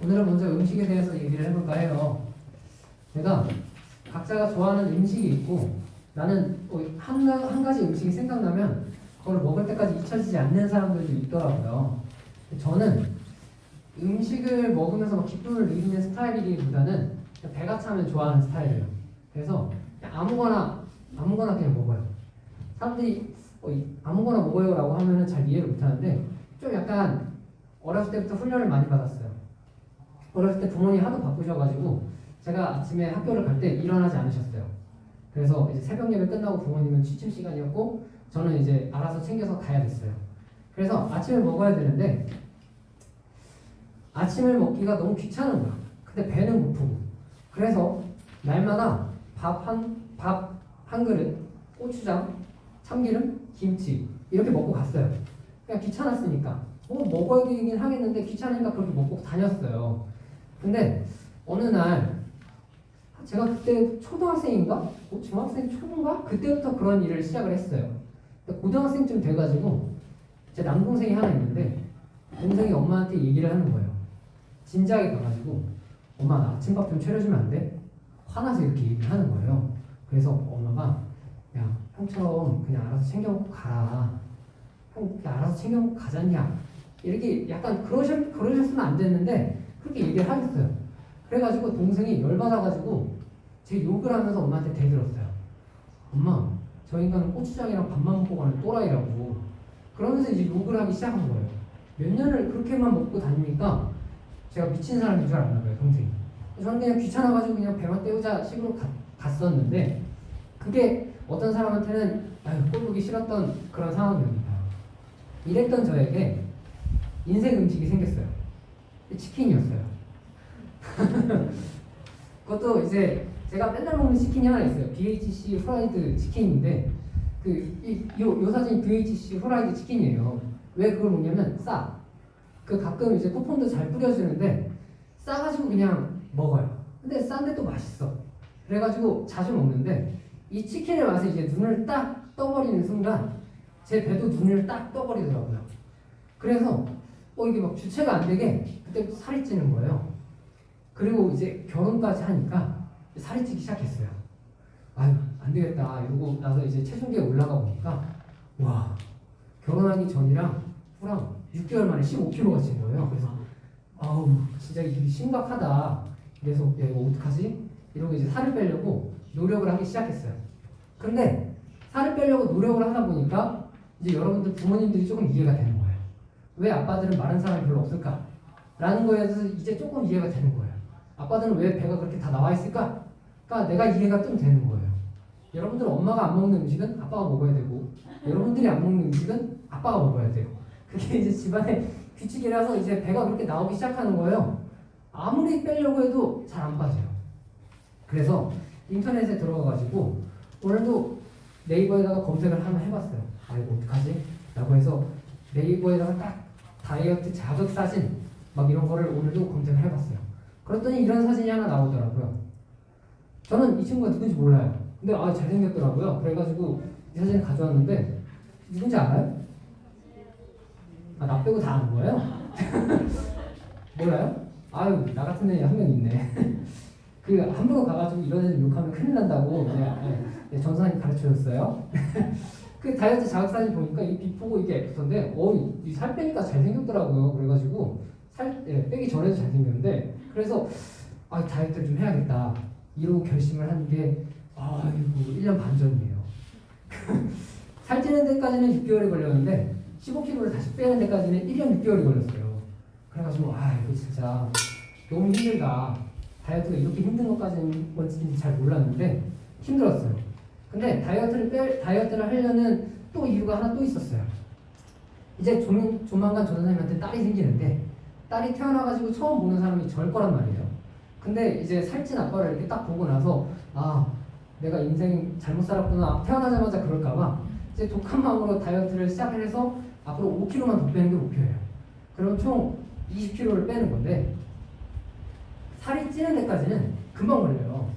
오늘은 먼저 음식에 대해서 얘기를 해볼까 해요. 제가 각자가 좋아하는 음식이 있고 나는 한 가지 음식이 생각나면 그걸 먹을 때까지 잊혀지지 않는 사람들도 있더라고요. 저는 음식을 먹으면서 막 기쁨을 느끼는 스타일이기보다는 배가 차면 좋아하는 스타일이에요. 그래서 그냥 아무거나 그냥 먹어요. 사람들이 아무거나 먹어요라고 하면은 잘 이해를 못하는데 좀 약간 어렸을 때부터 훈련을 많이 받았어요. 어렸을 때 부모님이 하도 바쁘셔가지고 제가 아침에 학교를 갈 때 일어나지 않으셨어요. 그래서 이제 새벽 예배 끝나고 부모님은 취침 시간이었고 저는 이제 알아서 챙겨서 가야 됐어요. 그래서 아침을 먹어야 되는데 아침을 먹기가 너무 귀찮은 거야. 근데 배는 고프고. 그래서 날마다 밥 한 그릇, 고추장, 참기름, 김치 이렇게 먹고 갔어요. 그냥 귀찮았으니까. 뭐 먹어야 되긴 하겠는데 귀찮으니까 그렇게 먹고 다녔어요. 근데 어느 날 제가 그때 초등학생인가? 중학생 초인가? 그때부터 그런 일을 시작을 했어요. 고등학생쯤 돼가지고 제 남동생이 하나 있는데 동생이 엄마한테 얘기를 하는 거예요. 진지하게 가가지고 엄마 나 아침밥 좀 차려주면 안 돼? 화나서 이렇게 얘기를 하는 거예요. 그래서 엄마가 야 형처럼 그냥 알아서 챙겨 먹고 가라. 형 그냥 알아서 챙겨 먹고 가잖냐. 이렇게 약간 그러셨으면 안 됐는데 그렇게 얘기를 하셨어요. 그래가지고 동생이 열받아가지고 제 욕을 하면서 엄마한테 대들었어요. 엄마 저 인간은 고추장이랑 밥만 먹고 가는 또라이라고. 그러면서 이제 욕을 하기 시작한 거예요. 몇 년을 그렇게만 먹고 다니니까 제가 미친 사람인 줄 알았나 봐요, 동생이. 저는 그냥 귀찮아가지고 그냥 배만 때우자 식으로 갔었는데 그게 어떤 사람한테는 꼴 보기 싫었던 그런 상황이었습니다. 이랬던 저에게 인생 음식이 생겼어요. 치킨이었어요. 그것도 이제 제가 맨날 먹는 치킨이 하나 있어요. BHC 후라이드 치킨인데 요 사진이 BHC 후라이드 치킨이에요. 왜 그걸 먹냐면 싸. 가끔 이제 쿠폰도 잘 뿌려주는데 싸가지고 그냥 먹어요. 근데 싼데 또 맛있어. 그래가지고 자주 먹는데 이 치킨의 맛에 이제 눈을 딱 떠버리는 순간 제 배도 눈을 딱 떠버리더라고요. 그래서 이게 막 주체가 안 되게 그때부터 살이 찌는 거예요. 그리고 이제 결혼까지 하니까 살이 찌기 시작했어요. 아유 안 되겠다 이러고 나서 이제 체중계에 올라가 보니까 와 결혼하기 전이랑 후랑 6개월 만에 15kg가 찐 거예요. 그래서 아우 진짜 이게 심각하다. 그래서 야 이거 어떡하지? 이러고 이제 살을 빼려고 노력을 하기 시작했어요. 근데 살을 빼려고 노력을 하다 보니까 이제 여러분들 부모님들이 조금 이해가 되는 거예요. 왜 아빠들은 마른 사람이 별로 없을까? 라는 거에 대해서 이제 조금 이해가 되는 거예요. 아빠들은 왜 배가 그렇게 다 나와 있을까? 그러니까 내가 이해가 좀 되는 거예요. 여러분들은 엄마가 안 먹는 음식은 아빠가 먹어야 되고 여러분들이 안 먹는 음식은 아빠가 먹어야 돼요. 그게 이제 집안의 규칙이라서 이제 배가 그렇게 나오기 시작하는 거예요. 아무리 빼려고 해도 잘 안 빠져요. 그래서 인터넷에 들어가가지고 오늘도 네이버에다가 검색을 한번 해봤어요. 이거 어떡하지? 라고 해서 네이버에다가 딱 다이어트 자극 사진 막 이런 거를 오늘도 검색을 해봤어요. 그랬더니 이런 사진이 하나 나오더라고요. 저는 이 친구가 누군지 몰라요. 근데 잘생겼더라고요. 그래가지고 이 사진을 가져왔는데 누군지 알아요? 나 빼고 다 아는 거예요? 몰라요? 나 같은 애이 한 명 있네. 함부로 가가지고 이런 애들 욕하면 큰일 난다고 전사님 가르쳐줬어요. 그 다이어트 자극사진 보니까 이 비포고 이게 애프터인데 이 살 빼니까 잘생겼더라고요. 그래가지고 빼기 전에도 잘생겼는데 그래서 다이어트를 좀 해야겠다 이러고 결심을 한 게 1년 반 전이에요. 살찌는 데까지는 6개월이 걸렸는데 15kg를 다시 빼는 데까지는 1년 6개월이 걸렸어요. 그래가지고 이거 진짜 너무 힘들다. 다이어트가 이렇게 힘든 것까지는 뭔지 잘 몰랐는데 힘들었어요. 근데 다이어트를 하려는 또 이유가 하나 또 있었어요. 이제 조만간 조 선생님한테 딸이 생기는데 딸이 태어나가지고 처음 보는 사람이 저일 거란 말이에요. 근데 이제 살찐 아빠를 이렇게 딱 보고 나서 내가 인생 잘못 살았구나 태어나자마자 그럴까봐 이제 독한 마음으로 다이어트를 시작을 해서 앞으로 5kg만 더 빼는 게 목표예요. 그럼 총 20kg를 빼는 건데 살이 찌는 데까지는 금방 걸려요.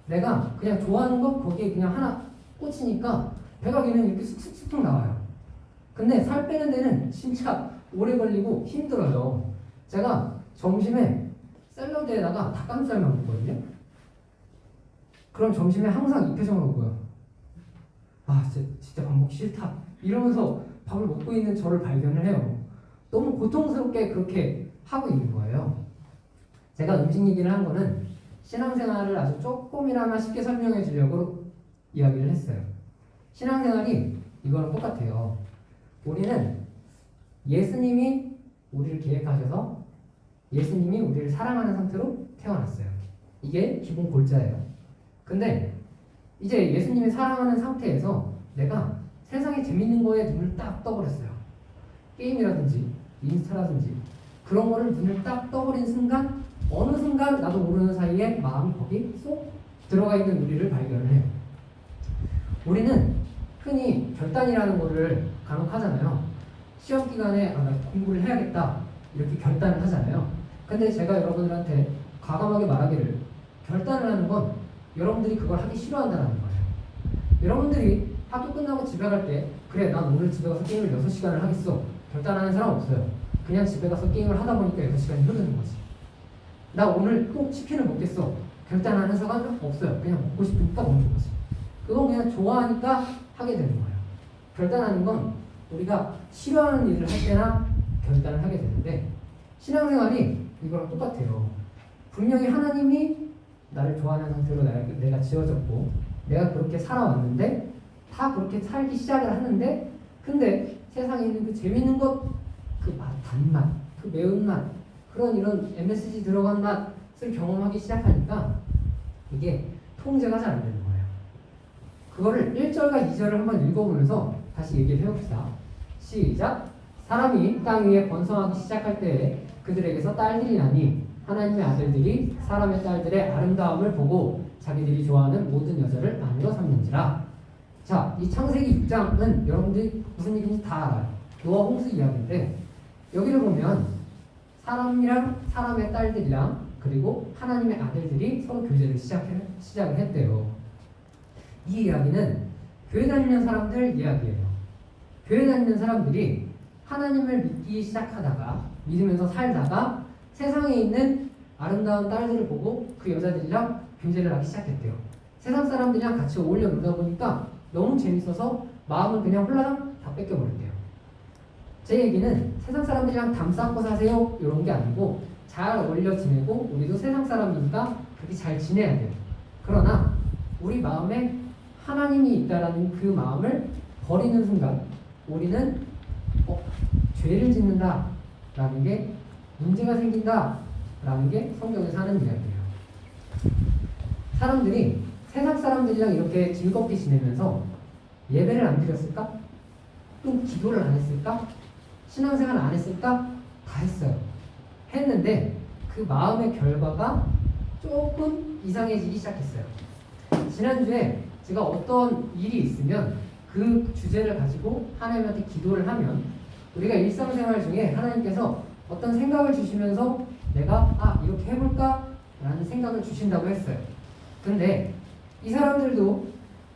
내가 그냥 좋아하는 거 거기에 그냥 하나 꽂히니까 배가 그냥 이렇게 쑥쑥쑥 나와요. 근데 살 빼는 데는 진짜 오래 걸리고 힘들어요. 제가 점심에 샐러드에다가 닭가슴살만 먹거든요. 그럼 점심에 항상 이 표정으로 보여. 아 진짜 밥 먹기 싫다 이러면서 밥을 먹고 있는 저를 발견을 해요. 너무 고통스럽게 그렇게 하고 있는 거예요. 제가 음식 얘기를 한 거는 신앙생활을 아주 조금이나마 쉽게 설명해 주려고 이야기를 했어요. 신앙생활이 이거랑 똑같아요. 우리는 예수님이 우리를 계획하셔서 예수님이 우리를 사랑하는 상태로 태어났어요. 이게 기본 골자예요. 근데 이제 예수님이 사랑하는 상태에서 내가 세상에 재밌는 거에 눈을 딱 떠버렸어요. 게임이라든지 인스타라든지 그런 거를 눈을 딱 떠버린 순간 어느 순간 나도 모르는 사이에 마음이 거기 쏙 들어가 있는 우리를 발견을 해요. 우리는 흔히 결단이라는 거를 간혹 하잖아요. 시험 기간에 나 공부를 해야겠다 이렇게 결단을 하잖아요. 근데 제가 여러분들한테 과감하게 말하기를 결단을 하는 건 여러분들이 그걸 하기 싫어한다는 거예요. 여러분들이 학교 끝나고 집에 갈 때 그래 난 오늘 집에 가서 게임을 6시간을 하겠어 결단하는 사람 없어요. 그냥 집에 가서 게임을 하다 보니까 6시간이 흐르는 거지. 나 오늘 꼭 치킨을 먹겠어 결단하는 사람은 없어요. 그냥 먹고 싶으니까 먹는 거지. 그건 그냥 좋아하니까 하게 되는 거예요. 결단하는 건 우리가 싫어하는 일을 할 때나 결단을 하게 되는데 신앙생활이 이거랑 똑같아요. 분명히 하나님이 나를 좋아하는 상태로 내가 지어졌고 내가 그렇게 살아왔는데 다 그렇게 살기 시작을 하는데 근데 세상에 있는 그 재밌는 것, 그 맛, 단맛, 그 매운맛 그런 이런 MSG 들어간 맛을 경험하기 시작하니까 이게 통제가 잘 안 되는 거예요. 그거를 1절과 2절을 한번 읽어보면서 다시 얘기를 해봅시다. 시작! 사람이 땅 위에 번성하기 시작할 때에 그들에게서 딸들이 나니 하나님의 아들들이 사람의 딸들의 아름다움을 보고 자기들이 좋아하는 모든 여자를 아내로 삼는지라. 자, 이 창세기 6장은 여러분들이 무슨 얘기인지 다 알아요. 노아 홍수 이야기인데 여기를 보면 사람이랑 사람의 딸들이랑 그리고 하나님의 아들들이 서로 교제를 시작을 했대요. 이 이야기는 교회 다니는 사람들 이야기예요. 교회 다니는 사람들이 하나님을 믿기 시작하다가 믿으면서 살다가 세상에 있는 아름다운 딸들을 보고 그 여자들이랑 교제를 하기 시작했대요. 세상 사람들이랑 같이 어울려 놀다 보니까 너무 재밌어서 마음을 그냥 홀라당 다 뺏겨버렸대요. 제 얘기는 세상 사람들이랑 담 쌓고 사세요 이런 게 아니고 잘 어울려 지내고 우리도 세상 사람이니까 그렇게 잘 지내야 돼요. 그러나 우리 마음에 하나님이 있다라는 그 마음을 버리는 순간 우리는 죄를 짓는다라는 게 문제가 생긴다라는 게 성경에서 하는 이야기예요. 사람들이 세상 사람들이랑 이렇게 즐겁게 지내면서 예배를 안 드렸을까? 또 기도를 안 했을까? 신앙생활 안 했을까? 다 했어요. 했는데 그 마음의 결과가 조금 이상해지기 시작했어요. 지난주에 제가 어떤 일이 있으면 그 주제를 가지고 하나님한테 기도를 하면 우리가 일상생활 중에 하나님께서 어떤 생각을 주시면서 내가 이렇게 해볼까? 라는 생각을 주신다고 했어요. 근데 이 사람들도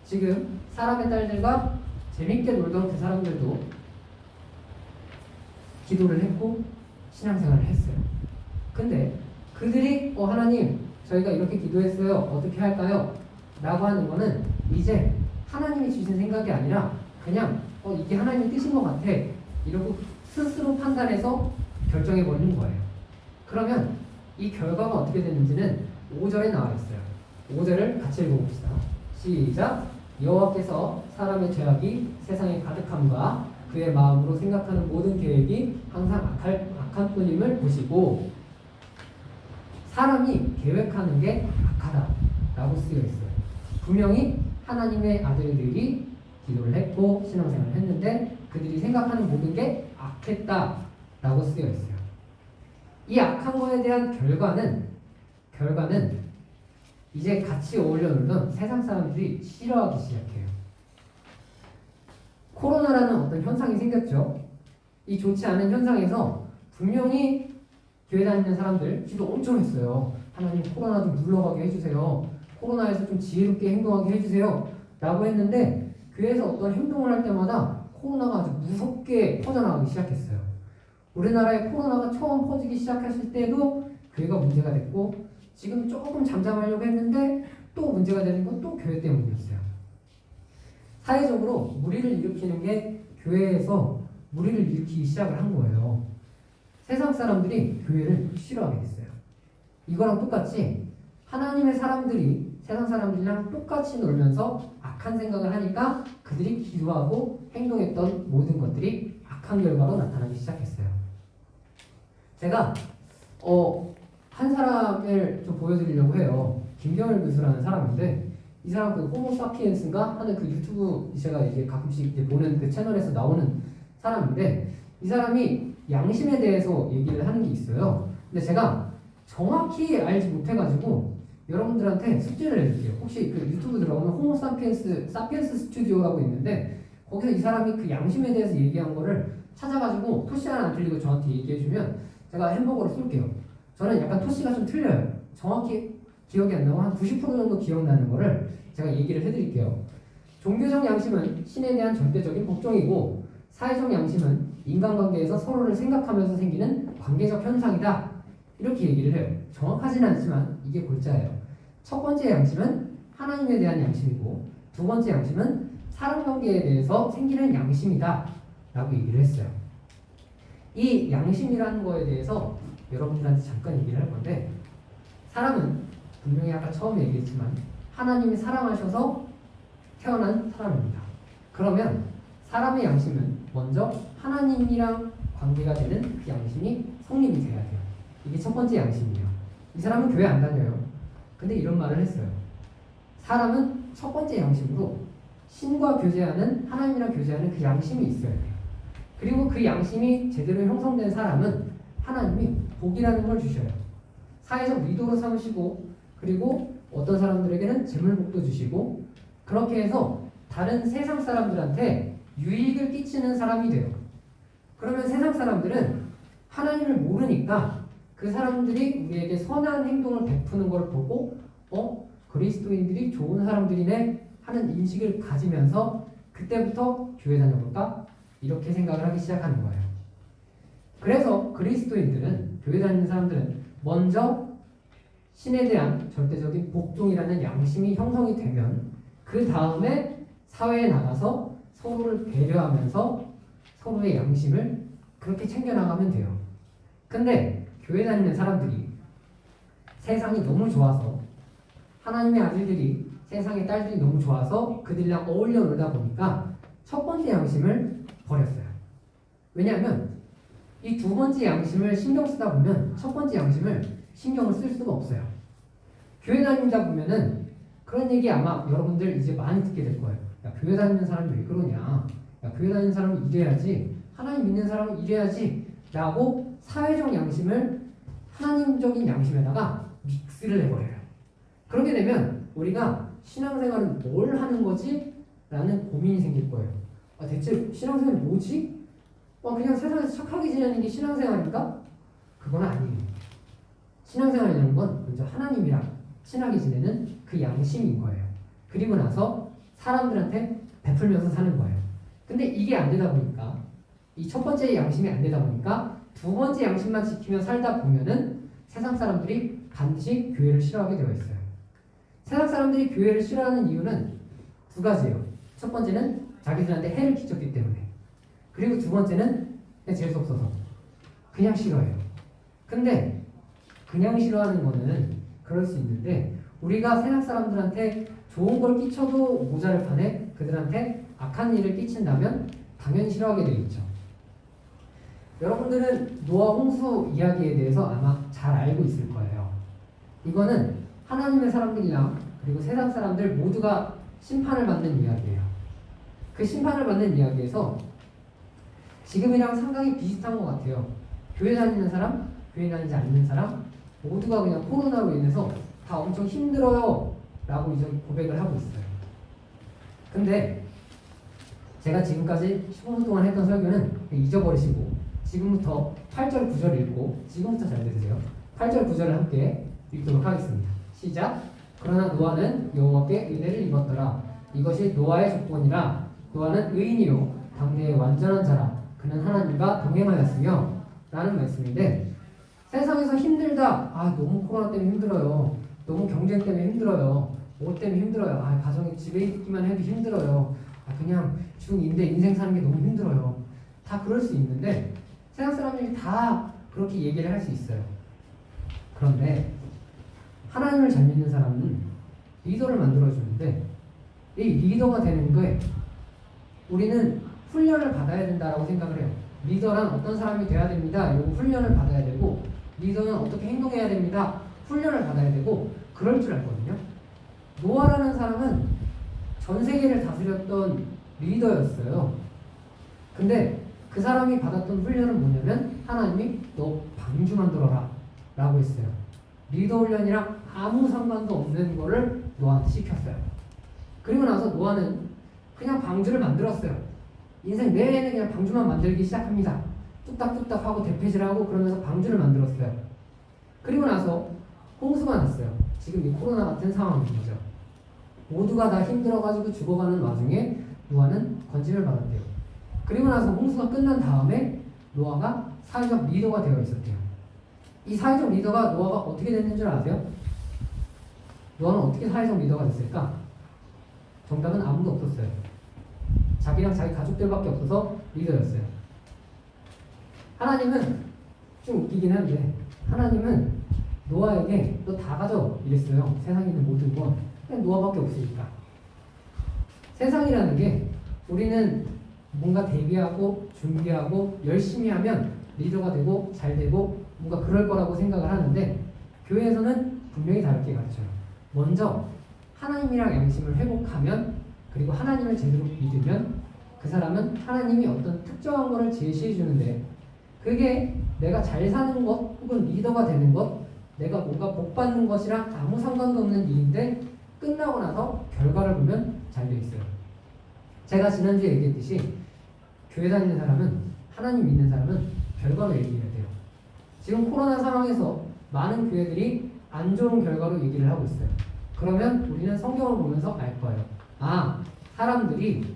지금 사람의 딸들과 재밌게 놀던 그 사람들도 기도를 했고 신앙생활을 했어요. 근데 그들이 하나님 저희가 이렇게 기도했어요. 어떻게 할까요? 라고 하는 거는 이제 하나님이 주신 생각이 아니라 그냥 이게 하나님의 뜻인 것 같아 이러고 스스로 판단해서 결정해 버리는 거예요. 그러면 이 결과가 어떻게 되는지는 5절에 나와 있어요. 5절을 같이 읽어봅시다. 시작! 여호와께서 사람의 죄악이 세상에 가득함과 그의 마음으로 생각하는 모든 계획이 항상 악한 뿐임을 보시고 사람이 계획하는 게 악하다라고 쓰여 있어요. 분명히 하나님의 아들들이 기도를 했고 신앙생활을 했는데 그들이 생각하는 모든 게 악했다라고 쓰여 있어요. 이 악한 거에 대한 결과는 이제 같이 어울려 놀던 세상 사람들이 싫어하기 시작해요. 코로나라는 어떤 현상이 생겼죠. 이 좋지 않은 현상에서 분명히 교회 다니는 사람들 기도 엄청 했어요. 하나님 코로나 좀 물러가게 해주세요. 코로나에서 좀 지혜롭게 행동하게 해주세요. 라고 했는데 교회에서 어떤 행동을 할 때마다 코로나가 아주 무섭게 퍼져나가기 시작했어요. 우리나라에 코로나가 처음 퍼지기 시작했을 때도 교회가 문제가 됐고 지금 조금 잠잠하려고 했는데 또 문제가 되는 건 또 교회 때문이었어요. 사회적으로 무리를 일으키는 게 교회에서 무리를 일으키기 시작을 한 거예요. 세상 사람들이 교회를 싫어하게 됐어요. 이거랑 똑같이 하나님의 사람들이 세상 사람들이랑 똑같이 놀면서 악한 생각을 하니까 그들이 기도하고 행동했던 모든 것들이 악한 결과로 나타나기 시작했어요. 제가 한 사람을 좀 보여드리려고 해요. 김경일 교수라는 사람인데 이 사람 그 호모사피엔스인가 하는 그 유튜브 제가 이제 가끔씩 이제 보는 그 채널에서 나오는 사람인데 이 사람이 양심에 대해서 얘기를 하는 게 있어요. 근데 제가 정확히 알지 못해가지고 여러분들한테 숙제를 해줄게요. 혹시 그 유튜브 들어가면 호모사피엔스 스튜디오라고 있는데 거기서 이 사람이 그 양심에 대해서 얘기한 거를 찾아가지고 토시 하나 안 틀리고 저한테 얘기해주면 제가 햄버거를 쏠게요. 저는 약간 토시가 좀 틀려요. 정확히 기억이 안 나고 한 90% 정도 기억나는 거를 제가 얘기를 해드릴게요. 종교적 양심은 신에 대한 절대적인 복종이고 사회적 양심은 인간관계에서 서로를 생각하면서 생기는 관계적 현상이다. 이렇게 얘기를 해요. 정확하지는 않지만 이게 골자예요. 첫 번째 양심은 하나님에 대한 양심이고 두 번째 양심은 사람 관계에 대해서 생기는 양심이다. 라고 얘기를 했어요. 이 양심이라는 거에 대해서 여러분들한테 잠깐 얘기를 할 건데 사람은 분명히 아까 처음에 얘기했지만 하나님이 사랑하셔서 태어난 사람입니다. 그러면 사람의 양심은 먼저 하나님이랑 관계가 되는 그 양심이 성립이 돼야 돼요. 이게 첫 번째 양심이에요. 이 사람은 교회 안 다녀요. 근데 이런 말을 했어요. 사람은 첫 번째 양심으로 신과 교제하는 하나님이랑 교제하는 그 양심이 있어야 돼요. 그리고 그 양심이 제대로 형성된 사람은 하나님이 복이라는 걸 주셔요. 사회적 리더로 삼으시고 그리고 어떤 사람들에게는 재물복도 주시고 그렇게 해서 다른 세상 사람들한테 유익을 끼치는 사람이 돼요. 그러면 세상 사람들은 하나님을 모르니까 그 사람들이 우리에게 선한 행동을 베푸는 걸 보고 그리스도인들이 좋은 사람들이네 하는 인식을 가지면서 그때부터 교회 다녀볼까? 이렇게 생각을 하기 시작하는 거예요. 그래서 그리스도인들은 교회 다니는 사람들은 먼저 신에 대한 절대적인 복종이라는 양심이 형성이 되면 그 다음에 사회에 나가서 서로를 배려하면서 서로의 양심을 그렇게 챙겨나가면 돼요. 근데 교회 다니는 사람들이 세상이 너무 좋아서 하나님의 아들들이 세상의 딸들이 너무 좋아서 그들이랑 어울려 놀다 보니까 첫 번째 양심을 버렸어요. 왜냐하면 이 두 번째 양심을 신경 쓰다 보면 첫 번째 양심을 신경을 쓸 수가 없어요. 교회 다니다 보면은 그런 얘기 아마 여러분들 이제 많이 듣게 될 거예요. 야, 교회 다니는 사람이 왜 그러냐? 야, 교회 다니는 사람은 이래야지. 하나님 믿는 사람은 이래야지. 라고 사회적 양심을 하나님적인 양심에다가 믹스를 해버려요. 그렇게 되면 우리가 신앙생활은 뭘 하는 거지? 라는 고민이 생길 거예요. 대체 신앙생활이 뭐지? 그냥 세상에서 착하게 지내는 게 신앙생활인가? 그건 아니에요. 신앙생활이라는 건 먼저 하나님이랑 친하게 지내는 그 양심인 거예요. 그리고 나서 사람들한테 베풀면서 사는 거예요. 근데 이게 안 되다 보니까 이 첫 번째 양심이 안 되다 보니까 두 번째 양심만 지키며 살다 보면은 세상 사람들이 반드시 교회를 싫어하게 되어 있어요. 세상 사람들이 교회를 싫어하는 이유는 두 가지예요. 첫 번째는 자기들한테 해를 끼쳤기 때문에. 그리고 두 번째는 그냥 재수없어서 그냥 싫어해요. 근데 그냥 싫어하는 거는 그럴 수 있는데 우리가 세상 사람들한테 좋은 걸 끼쳐도 모자랄 판에 그들한테 악한 일을 끼친다면 당연히 싫어하게 되겠죠. 여러분들은 노아 홍수 이야기에 대해서 아마 잘 알고 있을 거예요. 이거는 하나님의 사람들이랑 그리고 세상 사람들 모두가 심판을 받는 이야기예요. 그 심판을 받는 이야기에서 지금이랑 상당히 비슷한 것 같아요. 교회 다니는 사람, 교회 다니지 않는 사람 모두가 그냥 코로나로 인해서 다 엄청 힘들어요 라고 이제 고백을 하고 있어요. 근데 제가 지금까지 15분 동안 했던 설교는 잊어버리시고 지금부터 8절 9절 읽고 지금부터 잘 들으세요. 8절 9절을 함께 읽도록 하겠습니다. 시작. 그러나 노아는 여호와께 은혜를 입었더라. 이것이 노아의 조건이라. 노아는 의인이요 당대의 완전한 자라. 그는 하나님과 동행하였으며 라는 말씀인데 세상에서 힘들다. 아, 너무 코로나 때문에 힘들어요. 너무 경쟁 때문에 힘들어요. 뭐 때문에 힘들어요. 아, 가정에 집에 있기만 해도 힘들어요. 아, 그냥 중인데 인생 사는 게 너무 힘들어요. 다 그럴 수 있는데 세상 사람들이 다 그렇게 얘기를 할 수 있어요. 그런데 하나님을 잘 믿는 사람은 리더를 만들어주는데 이 리더가 되는 거에 우리는 훈련을 받아야 된다라고 생각을 해요. 리더란 어떤 사람이 돼야 됩니다. 이러고 훈련을 받아야 되고 리더는 어떻게 행동해야 됩니다. 훈련을 받아야 되고 그럴 줄 알거든요. 노아라는 사람은 전 세계를 다스렸던 리더였어요. 근데 그 사람이 받았던 훈련은 뭐냐면 하나님이 너 방주 만들어라 라고 했어요. 리더 훈련이랑 아무 상관도 없는 거를 노아한테 시켰어요. 그리고 나서 노아는 그냥 방주를 만들었어요. 인생 내내 그냥 방주만 만들기 시작합니다. 뚝딱뚝딱 하고 대패질하고 그러면서 방주를 만들었어요. 그리고 나서 홍수가 났어요. 지금 이 코로나 같은 상황인 거죠. 모두가 다 힘들어가지고 죽어가는 와중에 노아는 건짐을 받았대요. 그리고 나서 홍수가 끝난 다음에 노아가 사회적 리더가 되어 있었대요. 이 사회적 리더가 노아가 어떻게 됐는 줄 아세요? 노아는 어떻게 사회적 리더가 됐을까? 정답은 아무도 없었어요. 자기랑 자기 가족들밖에 없어서 리더였어요. 하나님은 좀 웃기긴 한데 하나님은 노아에게 너 다 가져 이랬어요. 세상에 있는 모든 건 그냥 노아밖에 없으니까. 세상이라는 게 우리는 뭔가 대비하고 준비하고 열심히 하면 리더가 되고 잘 되고 뭔가 그럴 거라고 생각을 하는데 교회에서는 분명히 다르게 가르쳐요. 먼저 하나님이랑 양심을 회복하면 그리고 하나님을 제대로 믿으면 그 사람은 하나님이 어떤 특정한 것을 제시해 주는데 그게 내가 잘 사는 것 혹은 리더가 되는 것 내가 뭔가 복 받는 것이랑 아무 상관도 없는 일인데 끝나고 나서 결과를 보면 잘 돼 있어요. 제가 지난주에 얘기했듯이 교회 다니는 사람은 하나님 믿는 사람은 결과로 얘기해야 돼요. 지금 코로나 상황에서 많은 교회들이 안 좋은 결과로 얘기를 하고 있어요. 그러면 우리는 성경을 보면서 알 거예요. 아, 사람들이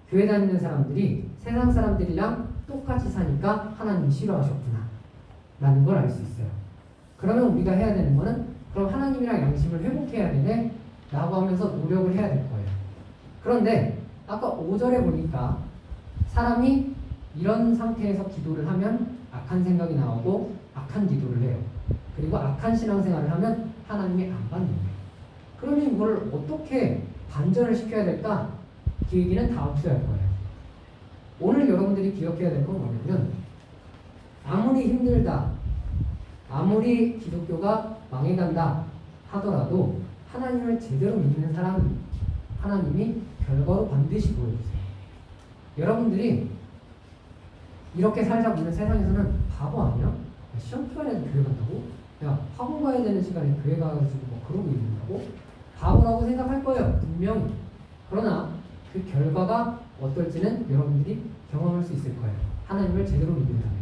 교회 다니는 사람들이 세상 사람들이랑 똑같이 사니까 하나님이 싫어하셨구나 라는 걸 알 수 있어요. 그러면 우리가 해야 되는 거는 그럼 하나님이랑 양심을 회복해야 되네 라고 하면서 노력을 해야 될 거예요. 그런데 아까 5절에 보니까 사람이 이런 상태에서 기도를 하면 악한 생각이 나오고 악한 기도를 해요. 그리고 악한 신앙생활을 하면 하나님이 안 받는 거예요. 그러면 이걸 어떻게 반전을 시켜야 될까? 그 얘기는 다음 주에 할 거예요. 오늘 여러분들이 기억해야 될 건 뭐냐면 아무리 힘들다, 아무리 기독교가 망해간다 하더라도 하나님을 제대로 믿는 사람은 하나님이 결과로 반드시 보여주세요. 여러분들이 이렇게 살다 보면 세상에서는 바보 아니야? 시험 시간에도 교회 간다고? 야, 학원 가야 되는 시간에 교회 가가지고 뭐 그러고 있는다고? 바보라고 생각할 거예요. 분명히. 그러나 그 결과가 어떨지는 여러분들이 경험할 수 있을 거예요. 하나님을 제대로 믿는다면.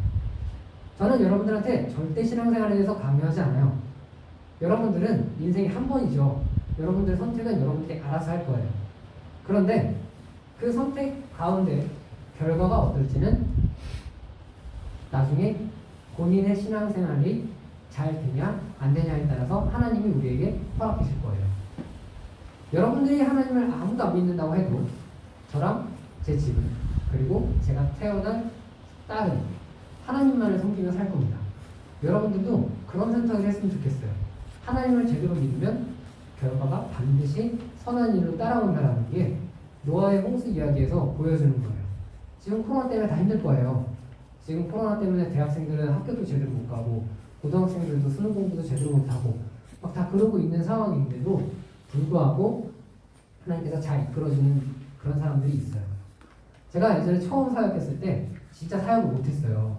저는 여러분들한테 절대 신앙생활에 대해서 강요하지 않아요. 여러분들은 인생이 한 번이죠. 여러분들 선택은 여러분들이 알아서 할 거예요. 그런데 그 선택 가운데 결과가 어떨지는 나중에 본인의 신앙생활이 잘 되냐 안 되냐에 따라서 하나님이 우리에게 허락하실 거예요. 여러분들이 하나님을 아무도 안 믿는다고 해도 저랑 제 집은 그리고 제가 태어난 딸은 하나님만을 섬기며 살 겁니다. 여러분들도 그런 선택을 했으면 좋겠어요. 하나님을 제대로 믿으면 결과가 반드시 선한 일로 따라온다는 게 노아의 홍수 이야기에서 보여주는 거예요. 지금 코로나 때문에 다 힘들 거예요. 지금 코로나 때문에 대학생들은 학교도 제대로 못 가고 고등학생들도 수능 공부도 제대로 못하고 막 다 그러고 있는 상황인데도 불구하고 하나님께서 잘 이끌어주는 그런 사람들이 있어요. 제가 예전에 처음 사역했을 때 진짜 사역을 못했어요.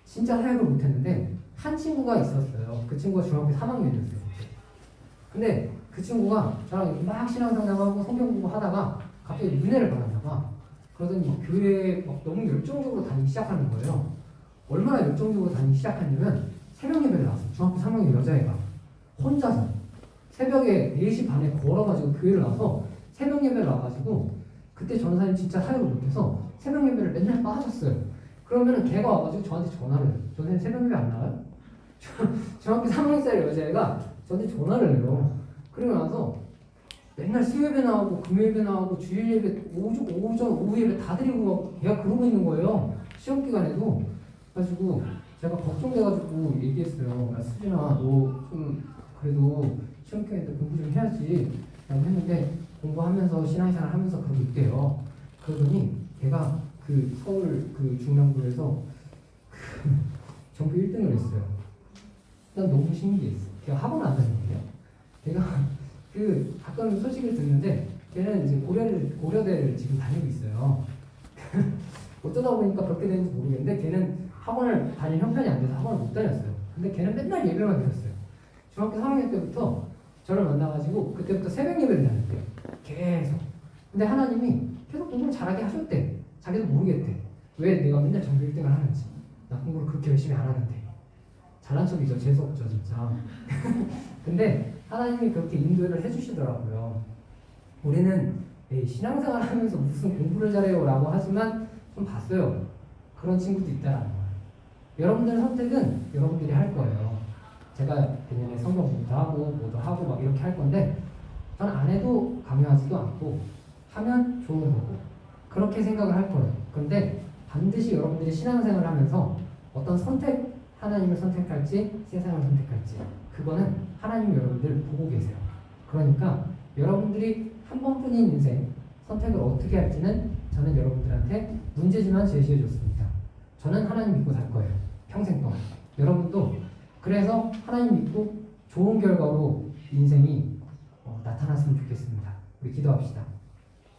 진짜 사역을 못했는데 한 친구가 있었어요. 그 친구가 중학교 3학년이었어요. 근데 그 친구가 저랑 막 신앙상담하고 성경 공부하다가 갑자기 은혜를 받았나 봐. 그러더니 막 교회에 막 너무 열정적으로 다니기 시작하는 거예요. 얼마나 열정적으로 다니기 시작했냐면 새벽 예배를 나왔어요. 중학교 3학년 여자애가 혼자서 새벽에 4시 반에 걸어가지고 교회를 나와서 새벽 예배를 나와가지고 그때 전사님 진짜 사역을 못해서 새벽 예배를 맨날 빠졌어요. 그러면은 걔가 와가지고 저한테 전화를 해요. 선생님 새벽 예배 안 나와요? 중학교 3학년짜리 여자애가 저한테 전화를 해요. 그러고 나서 맨날 수요일에 나오고 금요일에 나오고 주일 예배 오전 오후 예배 다 드리고 걔가 그러고 있는 거예요. 시험 기간에도. 그래가지고 제가 걱정돼가지고 얘기했어요. 야, 수진아 너 좀 그래도 시험 기간에 공부 좀 해야지 라고 했는데 공부하면서 신앙생활 하면서 그러고 있대요. 그러더니 걔가 그 서울 그 중랑구에서 전교 1등을 했어요. 난 너무 신기했어. 걔가 학원 안 다니는데요. 걔가 그 가끔 소식을 듣는데 걔는 이제 고려대를 지금 다니고 있어요. 어쩌다 보니까 그렇게 되는지 모르겠는데 걔는 학원을 다닐 형편이 안 돼서 학원을 못 다녔어요. 근데 걔는 맨날 예배만 드렸어요. 중학교 3학년 때부터 저를 만나가지고 그때부터 새벽 예배를 다녔대요. 계속. 근데 하나님이 계속 공부를 잘하게 하셨대. 자기도 모르겠대. 왜 내가 맨날 전교 1등을 하는지. 나 공부를 그렇게 열심히 안 하는데. 잘난 척이죠. 재수없죠 진짜. 근데 하나님이 그렇게 인도를 해주시더라고요. 우리는 신앙생활 하면서 무슨 공부를 잘해요 라고 하지만 좀 봤어요. 그런 친구도 있다라는 거예요. 여러분들의 선택은 여러분들이 할 거예요. 제가 내년에 성경 공부도 하고 뭐도 하고 막 이렇게 할 건데 저는 안 해도 강요하지도 않고 하면 좋은 거고 그렇게 생각을 할 거예요. 그런데 반드시 여러분들이 신앙생활을 하면서 어떤 선택, 하나님을 선택할지 세상을 선택할지 그거는 하나님이 여러분들 보고 계세요. 그러니까 여러분들이 한 번뿐인 인생 선택을 어떻게 할지는 저는 여러분들한테 문제지만 제시해 줬습니다. 저는 하나님 믿고 살 거예요. 평생 동안. 여러분도 그래서 하나님 믿고 좋은 결과로 인생이 나타났으면 좋겠습니다. 우리 기도합시다.